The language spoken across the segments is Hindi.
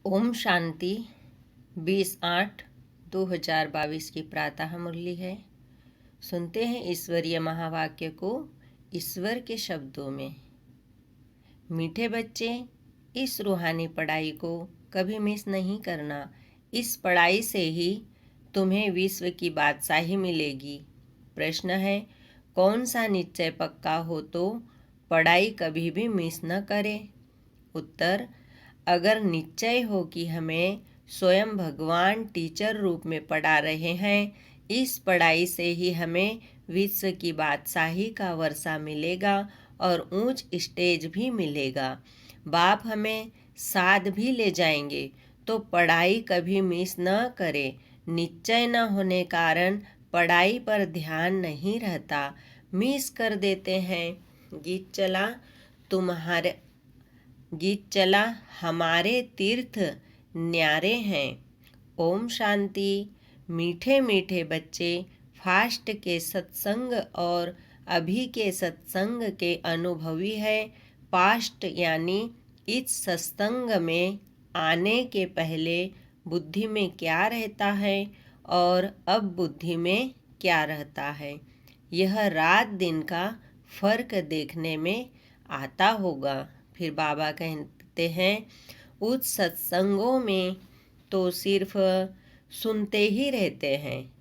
ओम शांति 20/8/2022 की प्रातः मुरली है। सुनते हैं ईश्वरीय महावाक्य को ईश्वर के शब्दों में। मीठे बच्चे, इस रूहानी पढ़ाई को कभी मिस नहीं करना। इस पढ़ाई से ही तुम्हें विश्व की बादशाही मिलेगी। प्रश्न है, कौन सा निश्चय पक्का हो तो पढ़ाई कभी भी मिस न करे? उत्तर, अगर निश्चय हो कि हमें स्वयं भगवान टीचर रूप में पढ़ा रहे हैं, इस पढ़ाई से ही हमें विश्व की बादशाही का वर्षा मिलेगा और ऊंच स्टेज भी मिलेगा। बाप हमें साथ भी ले जाएंगे, तो पढ़ाई कभी मिस न करे। निश्चय न होने कारण पढ़ाई पर ध्यान नहीं रहता, मिस कर देते हैं। गीत चला हमारे तीर्थ न्यारे हैं। ओम शांति। मीठे मीठे बच्चे, फास्ट के सत्संग और अभी के सत्संग के अनुभवी है। पास्ट यानी इस सत्संग में आने के पहले बुद्धि में क्या रहता है और अब बुद्धि में क्या रहता है, यह रात दिन का फर्क देखने में आता होगा। फिर बाबा कहते हैं, उस सत्संगों में तो सिर्फ सुनते ही रहते हैं,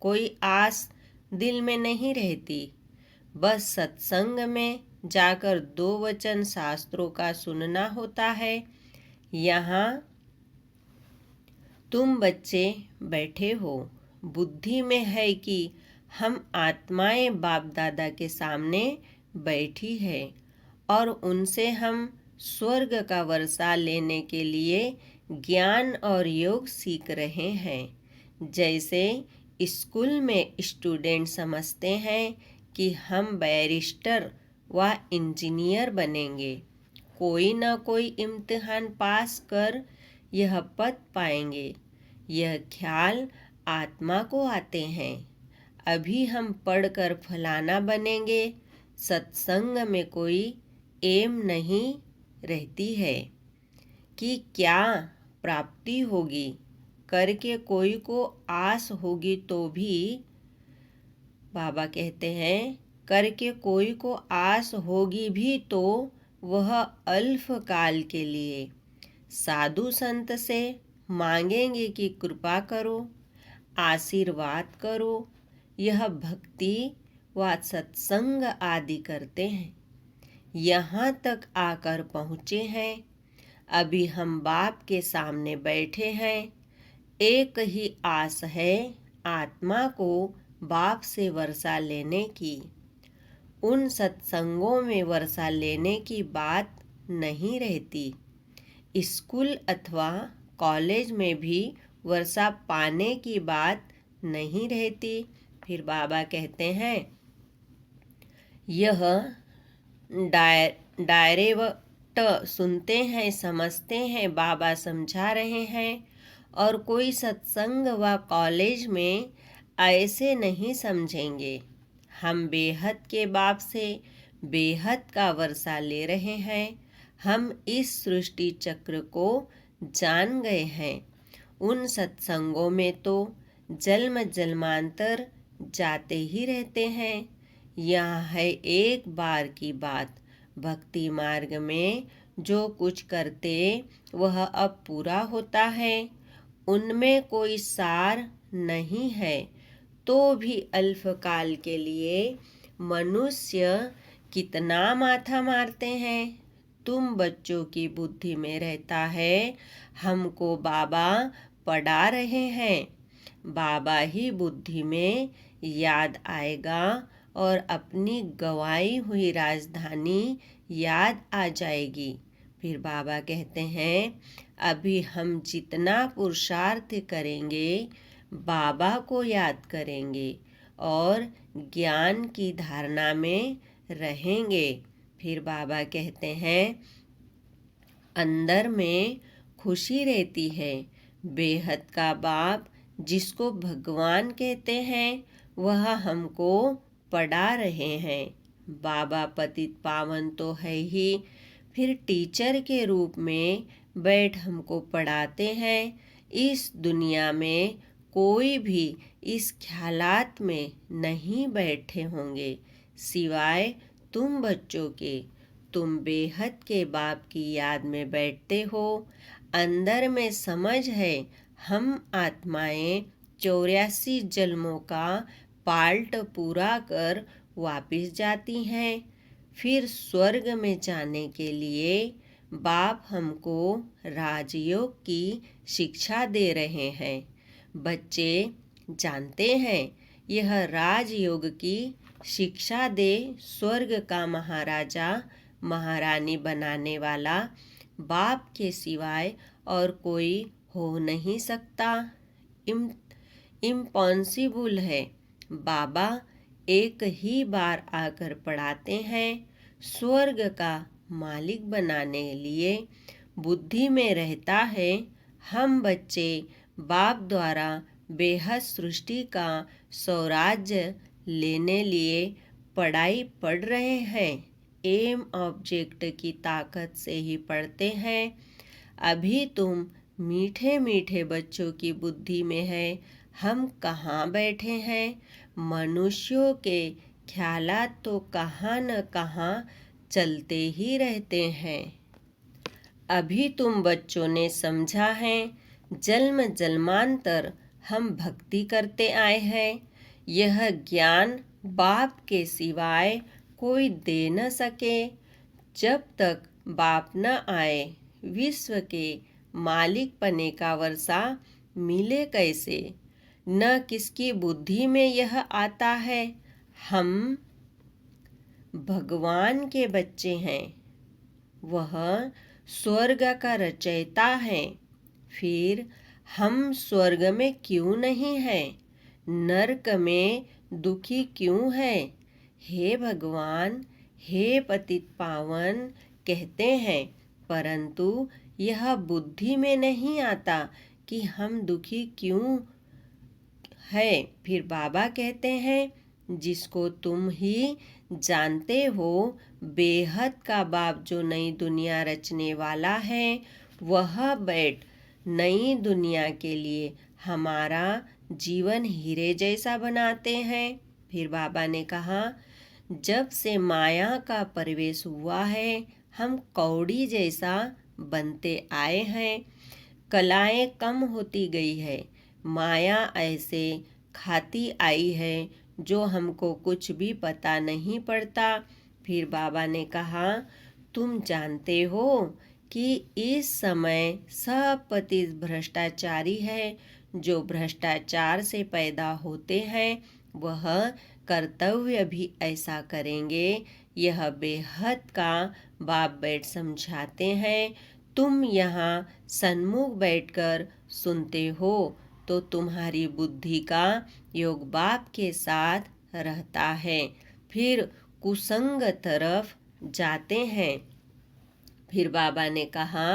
कोई आस दिल में नहीं रहती। बस सत्संग में जाकर 2 वचन शास्त्रों का सुनना होता है। यहाँ तुम बच्चे बैठे हो, बुद्धि में है कि हम आत्माएं बाप दादा के सामने बैठी है और उनसे हम स्वर्ग का वर्षा लेने के लिए ज्ञान और योग सीख रहे हैं। जैसे स्कूल में स्टूडेंट समझते हैं कि हम बैरिस्टर व इंजीनियर बनेंगे, कोई न कोई इम्तिहान पास कर यह पद पाएंगे, यह ख्याल आत्मा को आते हैं। अभी हम पढ़कर फलाना बनेंगे, सत्संग में कोई एम नहीं रहती है कि क्या प्राप्ति होगी, करके कोई को आस होगी तो भी बाबा कहते हैं, करके कोई को आस होगी भी तो वह अल्प काल के लिए। साधु संत से मांगेंगे कि कृपा करो, आशीर्वाद करो, यह भक्ति व सत्संग आदि करते हैं। यहाँ तक आकर पहुँचे हैं। अभी हम बाप के सामने बैठे हैं। एक ही आस है, आत्मा को बाप से वर्षा लेने की। उन सत्संगों में वर्षा लेने की बात नहीं रहती। स्कूल अथवा कॉलेज में भी वर्षा पाने की बात नहीं रहती। फिर बाबा कहते हैं, यह डायरेक्ट सुनते हैं, समझते हैं, बाबा समझा रहे हैं। और कोई सत्संग व कॉलेज में ऐसे नहीं समझेंगे। हम बेहद के बाप से बेहद का वर्षा ले रहे हैं। हम इस सृष्टि चक्र को जान गए हैं। उन सत्संगों में तो जन्म जन्मांतर जाते ही रहते हैं। यह है एक बार की बात। भक्ति मार्ग में जो कुछ करते वह अब पूरा होता है, उनमें कोई सार नहीं है। तो भी अल्पकाल के लिए मनुष्य कितना माथा मारते हैं। तुम बच्चों की बुद्धि में रहता है, हमको बाबा पढ़ा रहे हैं। बाबा ही बुद्धि में याद आएगा और अपनी गंवाई हुई राजधानी याद आ जाएगी। फिर बाबा कहते हैं, अभी हम जितना पुरुषार्थ करेंगे, बाबा को याद करेंगे और ज्ञान की धारणा में रहेंगे। फिर बाबा कहते हैं, अंदर में खुशी रहती है। बेहद का बाप जिसको भगवान कहते हैं, वह हमको पढ़ा रहे हैं। बाबा पतित पावन तो है ही, फिर टीचर के रूप में बैठ हमको पढ़ाते हैं। इस दुनिया में कोई भी इस ख्यालात में नहीं बैठे होंगे सिवाय तुम बच्चों के। तुम बेहद के बाप की याद में बैठते हो। अंदर में समझ है हम आत्माएं 84 जन्मों का पाल्ट पूरा कर वापिस जाती हैं। फिर स्वर्ग में जाने के लिए बाप हमको राजयोग की शिक्षा दे रहे हैं। बच्चे जानते हैं यह राजयोग की शिक्षा दे स्वर्ग का महाराजा महारानी बनाने वाला बाप के सिवाय और कोई हो नहीं सकता। इम्पॉसिबल है। बाबा एक ही बार आकर पढ़ाते हैं। स्वर्ग का मालिक बनाने लिए बुद्धि में रहता है। हम बच्चे बाप द्वारा बेहद सृष्टि का स्वराज्य लेने लिए पढ़ाई पढ़ रहे हैं। एम ऑब्जेक्ट की ताकत से ही पढ़ते हैं। अभी तुम मीठे मीठे बच्चों की बुद्धि में है। हम कहाँ बैठे हैं। मनुष्यों के ख्यालात तो कहाँ न कहाँ चलते ही रहते हैं। अभी तुम बच्चों ने समझा है जन्म जन्मांतर हम भक्ति करते आए हैं। यह ज्ञान बाप के सिवाय कोई दे न सके। जब तक बाप न आए विश्व के मालिक पने का वर्षा मिले कैसे। न किसकी बुद्धि में यह आता है। हम भगवान के बच्चे हैं। वह स्वर्ग का रचयिता है। फिर हम स्वर्ग में क्यों नहीं हैं। नरक में दुखी क्यों है। हे भगवान हे पतित पावन कहते हैं, परंतु यह बुद्धि में नहीं आता कि हम दुखी क्यों है। फिर बाबा कहते हैं जिसको तुम ही जानते हो बेहद का बाप जो नई दुनिया रचने वाला है वह बैठ नई दुनिया के लिए हमारा जीवन हीरे जैसा बनाते हैं। फिर बाबा ने कहा जब से माया का प्रवेश हुआ है हम कौड़ी जैसा बनते आए हैं। कलाएं कम होती गई है। माया ऐसे खाती आई है जो हमको कुछ भी पता नहीं पड़ता। फिर बाबा ने कहा तुम जानते हो कि इस समय सब पतित भ्रष्टाचारी है। जो भ्रष्टाचार से पैदा होते हैं वह कर्तव्य भी ऐसा करेंगे। यह बेहद का बाप बैठ समझाते हैं। तुम यहाँ सन्मुख बैठकर सुनते हो तो तुम्हारी बुद्धि का योग बाप के साथ रहता है। फिर कुसंग तरफ जाते हैं। फिर बाबा ने कहा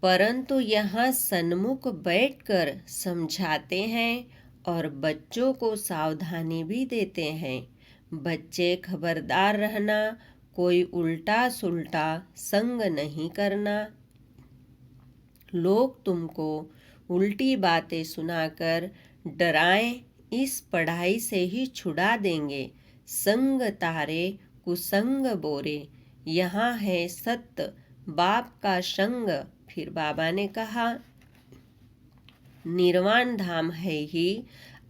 परंतु यहाँ सन्मुख बैठकर समझाते हैं और बच्चों को सावधानी भी देते हैं। बच्चे खबरदार रहना, कोई उल्टा सुल्टा संग नहीं करना। लोग तुमको उल्टी बातें सुनाकर डराएं, इस पढ़ाई से ही छुड़ा देंगे। संग तारे कुसंग बोरे, यहाँ है सत्य बाप का संग। फिर बाबा ने कहा निर्वाण धाम है ही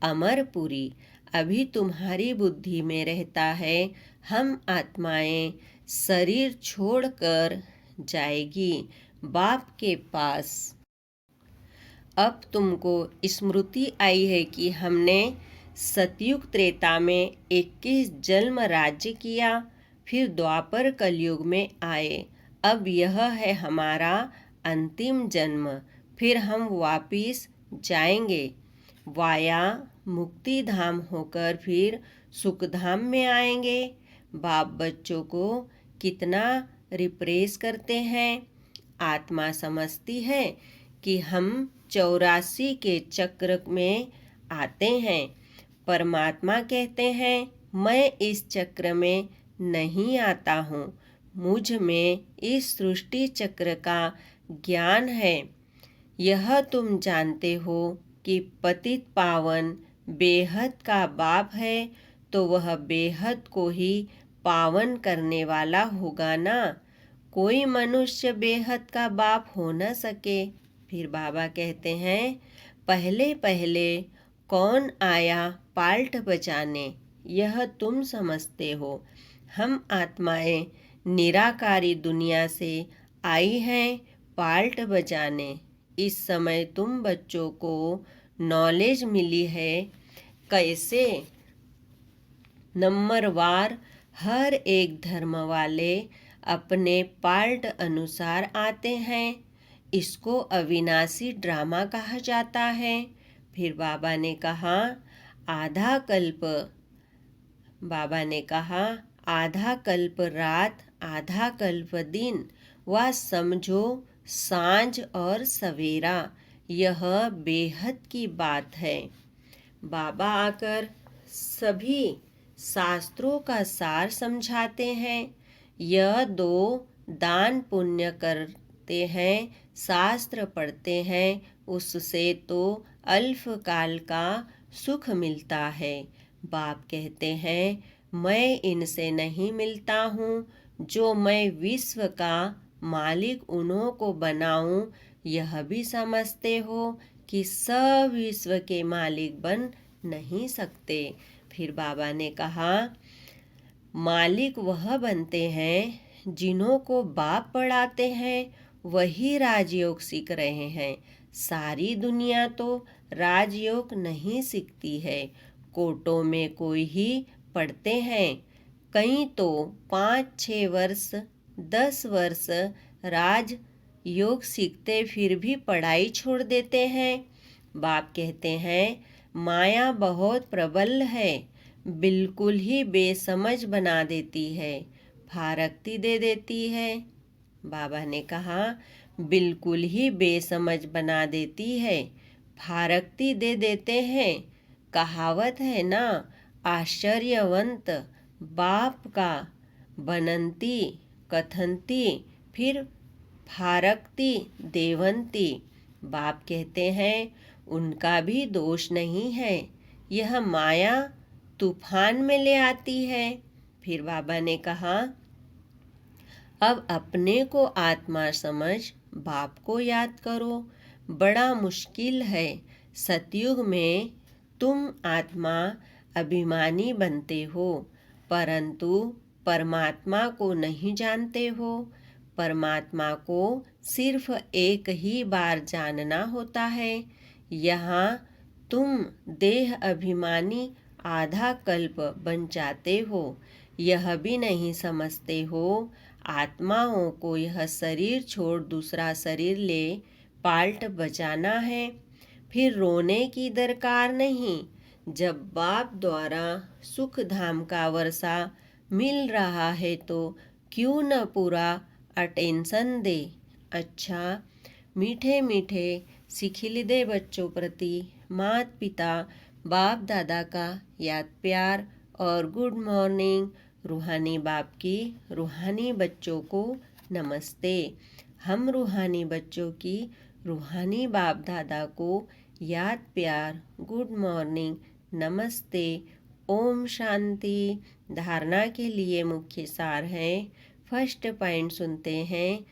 अमरपुरी। अभी तुम्हारी बुद्धि में रहता है हम आत्माएं शरीर छोड़कर जाएगी बाप के पास। अब तुमको स्मृति आई है कि हमने सतयुग त्रेता में 21 जन्म राज्य किया, फिर द्वापर कलयुग में आए। अब यह है हमारा अंतिम जन्म। फिर हम वापिस जाएंगे वाया मुक्ति धाम होकर फिर सुखधाम में आएंगे। बाप बच्चों को कितना रिप्रेस करते हैं। आत्मा समझती है कि हम 84 के चक्र में आते हैं। परमात्मा कहते हैं मैं इस चक्र में नहीं आता हूँ। मुझ में इस सृष्टि चक्र का ज्ञान है। यह तुम जानते हो कि पतित पावन बेहद का बाप है, तो वह बेहद को ही पावन करने वाला होगा ना। कोई मनुष्य बेहद का बाप हो न सके। फिर बाबा कहते हैं, पहले पहले कौन आया पाल्ट बजाने, यह तुम समझते हो। हम आत्माएं निराकारी दुनिया से आई हैं पाल्ट बजाने। इस समय तुम बच्चों को नॉलेज मिली है कैसे नंबरवार हर एक धर्म वाले अपने पार्ट अनुसार आते हैं। इसको अविनाशी ड्रामा कहा जाता है। फिर बाबा ने कहा आधा कल्प रात आधा कल्प दिन, व समझो सांझ और सवेरा, यह बेहद की बात है। बाबा आकर सभी शास्त्रों का सार समझाते हैं। यह दो दान पुण्य करते हैं, शास्त्र पढ़ते हैं, उससे तो अल्प काल का सुख मिलता है। बाप कहते हैं, मैं इनसे नहीं मिलता हूँ। जो मैं विश्व का मालिक उन्हों को बनाऊं, यह भी समझते हो कि सब विश्व के मालिक बन नहीं सकते। फिर बाबा ने कहा, मालिक वह बनते हैं जिन्हों को बाप पढ़ाते हैं, वही राजयोग सीख रहे हैं। सारी दुनिया तो राजयोग नहीं सीखती है। कोटों में कोई ही पढ़ते हैं। कई तो 5-6 वर्ष 10 वर्ष राज योग सीखते फिर भी पढ़ाई छोड़ देते हैं। बाप कहते हैं, माया बहुत प्रबल है, बिल्कुल ही बेसमझ बना देती है, फारक्ती दे देती है। बाबा ने कहा, बिल्कुल ही बेसमझ बना देती है, फारक्ती दे देते हैं। कहावत है ना, आश्चर्यवंत बाप का बनंती कथंती, फिर फारक्ती देवंती। बाप कहते हैं, उनका भी दोष नहीं है, यह माया तूफान में ले आती है। फिर बाबा ने कहा, अब अपने को आत्मा समझ बाप को याद करो। बड़ा मुश्किल है। सतयुग में तुम आत्मा अभिमानी बनते हो, परंतु परमात्मा को नहीं जानते हो। परमात्मा को सिर्फ एक ही बार जानना होता है। यहाँ तुम देह अभिमानी आधा कल्प बन जाते हो। यह भी नहीं समझते हो, आत्माओं को यह शरीर छोड़ दूसरा शरीर ले पाल्ट बजाना है। फिर रोने की दरकार नहीं। जब बाप द्वारा सुख धाम का वर्षा मिल रहा है तो क्यों न पूरा अटेंशन दे। अच्छा, मीठे मीठे सिखिलिदे बच्चों प्रति माता पिता बाप दादा का याद प्यार और गुड मॉर्निंग। रूहानी बाप की रूहानी बच्चों को नमस्ते। हम रूहानी बच्चों की रूहानी बाप दादा को याद प्यार गुड मॉर्निंग नमस्ते। ओम शांति। धारणा के लिए मुख्य सार है। फर्स्ट पॉइंट सुनते हैं।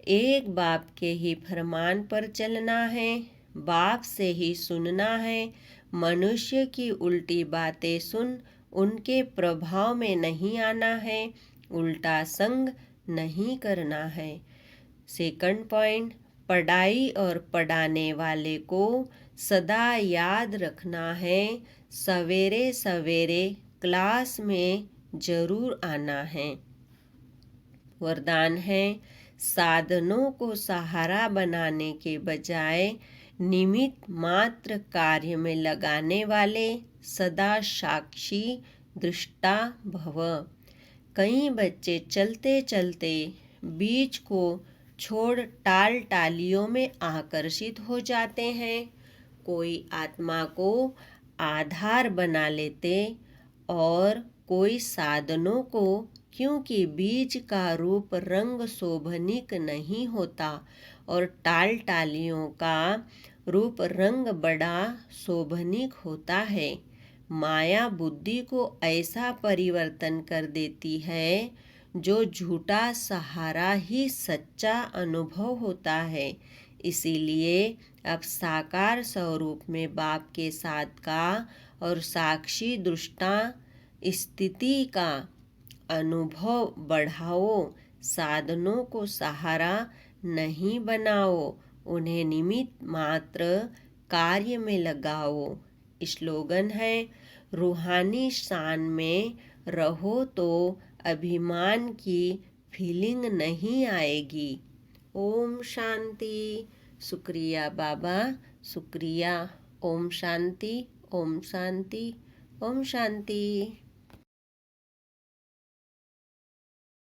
एक बाप के ही फरमान पर चलना है, बाप से ही सुनना है। मनुष्य की उल्टी बातें सुन उनके प्रभाव में नहीं आना है, उल्टा संग नहीं करना है। सेकंड पॉइंट, पढ़ाई और पढ़ाने वाले को सदा याद रखना है। सवेरे सवेरे क्लास में जरूर आना है। वरदान है, साधनों को सहारा बनाने के बजाय निमित्त मात्र कार्य में लगाने वाले सदा साक्षी दृष्टा भव। कई बच्चे चलते चलते बीच को छोड़ टाल टालियों में आकर्षित हो जाते हैं। कोई आत्मा को आधार बना लेते और कोई साधनों को, क्योंकि बीज का रूप रंग शोभनिक नहीं होता और टाल टालियों का रूप रंग बड़ा शोभनीक होता है। माया बुद्धि को ऐसा परिवर्तन कर देती है जो झूठा सहारा ही सच्चा अनुभव होता है। इसीलिए अब साकार स्वरूप में बाप के साथ का और साक्षी दृष्टा स्थिति का अनुभव बढ़ाओ। साधनों को सहारा नहीं बनाओ, उन्हें निमित्त मात्र कार्य में लगाओ। स्लोगन है, रूहानी शान में रहो तो अभिमान की फीलिंग नहीं आएगी। ओम शांति। शुक्रिया बाबा, शुक्रिया। ओम शांति, ओम शांति, ओम शांति।